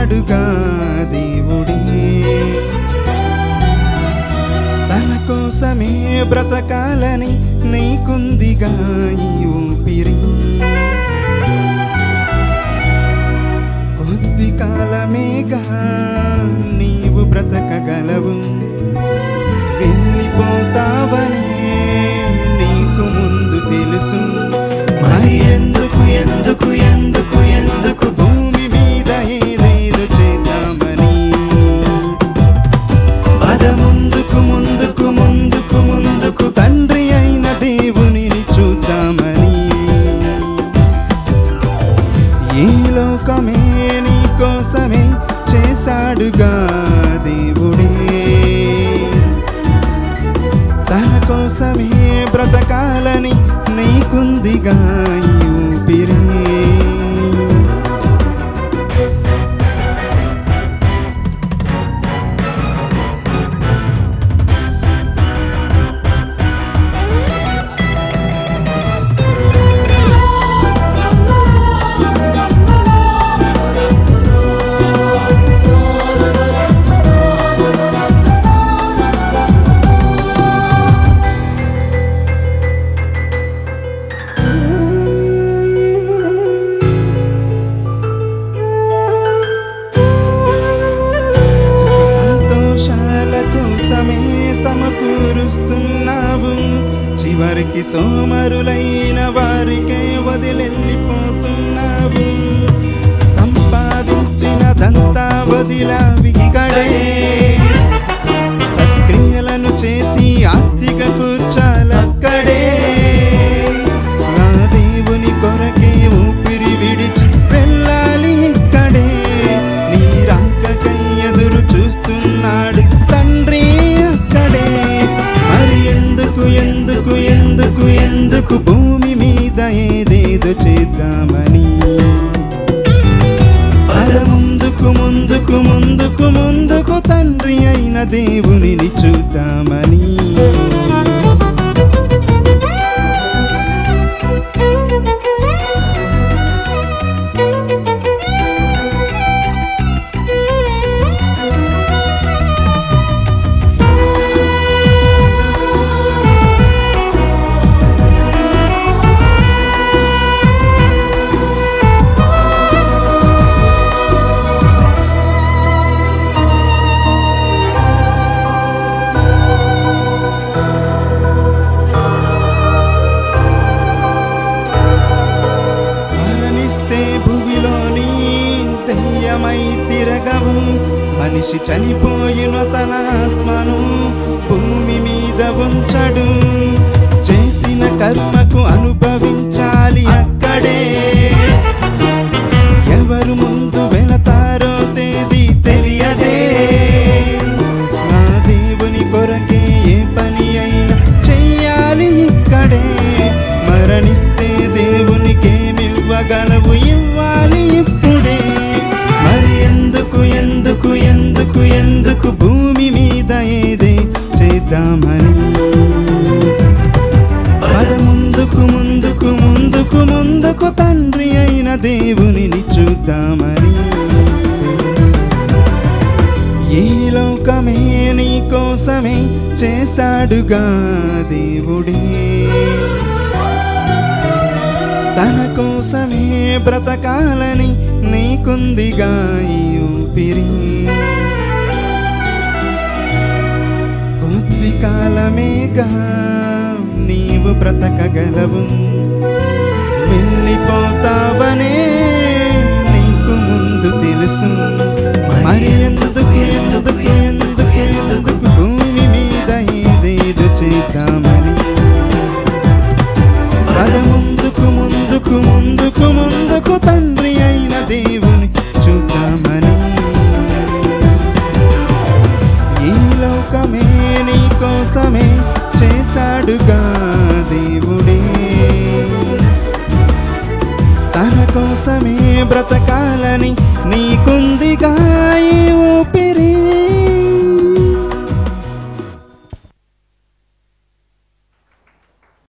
చేశాడుగా దేవుడే. తన కోసమే బ్రతకాలని నీకుందిగా ఈ ఊపిరి. కొద్ది కాలమేగా నీవు బ్రతకగలవు, వెళ్ళిపోతావని నీకు ముందు తెలుసు. మరి ఎందుకు ఎందుకు ఎందుకు ఎందుకు భూమి మీద ఏదేదో చేద్దామని, పద ముందుకు ముందుకు ముందుకు ముందుకు తండ్రి అయిన దేవునిని చూద్దామని. ఈ లోకమే నీ కోసమే చేశాడుగా దేవుడే. తన కోసమే బ్రతకాలని నీకుందిగా ఈ ఊపిరి. సమకూరుస్తున్నావు, చివరికి సోమరులైన వారికే వదిలెళ్ళిపోతున్నావు. సంపాదించినదంతా వదిలావి ఇక్కడే, సత్క్రియలను చేసి ఆస్తిగా కూర్చాలక్కడే. ఆ దేవుని కొరకే ఊపిరి విడిచి వెళ్ళాలి ఇక్కడే. నీ రాకకై ఎదురు చూస్తున్నాడు తండ్రి అక్కడే. మరి ఎందుకు ఎందుకు ఎందుకు ఎందుకు భూమి మీద ఏదేదో చేద్దామని, పద ముందుకు ముందుకు ముందుకు ముందుకు తండ్రి అయిన దేవునిని చూద్దామని. దెయ్యమై తిరగవు, మనిషి చనిపోయిన తన ఆత్మను భూమి మీద ఉంచడు. చేసిన కర్మకు అనుభవించాలి అక్కడే. ఎవరు ముందు వెళతారో తేదీ తెలియదే. నా దేవుని కొరకే ఏ పని అయినా చెయ్యాలి ఇక్కడే. మరణిస్తే దేవునికేమివ్వగలవు, ఇవ్వాలి ఇప్పుడే. మరి ఎందుకు ఎందుకు ఎందుకు ఎందుకు భూమి మీద ఏదే చేద్దామని, పద ముందుకు ముందుకు ముందుకు ముందుకు తండ్రి అయిన దేవునిని చూద్దామని. ఈ లోకమే నీ కోసమే చేశాడుగా దేవుడే. తన కోసమే బ్రతకాలని నీకుందిగా ఈ ఊపిరి. కొద్ది కాలమేగా నీవు బ్రతకగలవు, వెళ్ళిపోతావనే నీకు ముందు తెలుసు. మరి ఎందుకు ఎందుకు ఎందుకు ఎందుకు భూమి మీద ఏదేదో చేద్దామని, పద ముందుకు ముందుకు ముందుకు ముందుకు తండ్రి అయిన దేవుని చూద్దామని. ఈ లోకమే నీ కోసమే చేశాడుగా దేవుడే. తన కోసమే బ్రతకాలని నీకుంది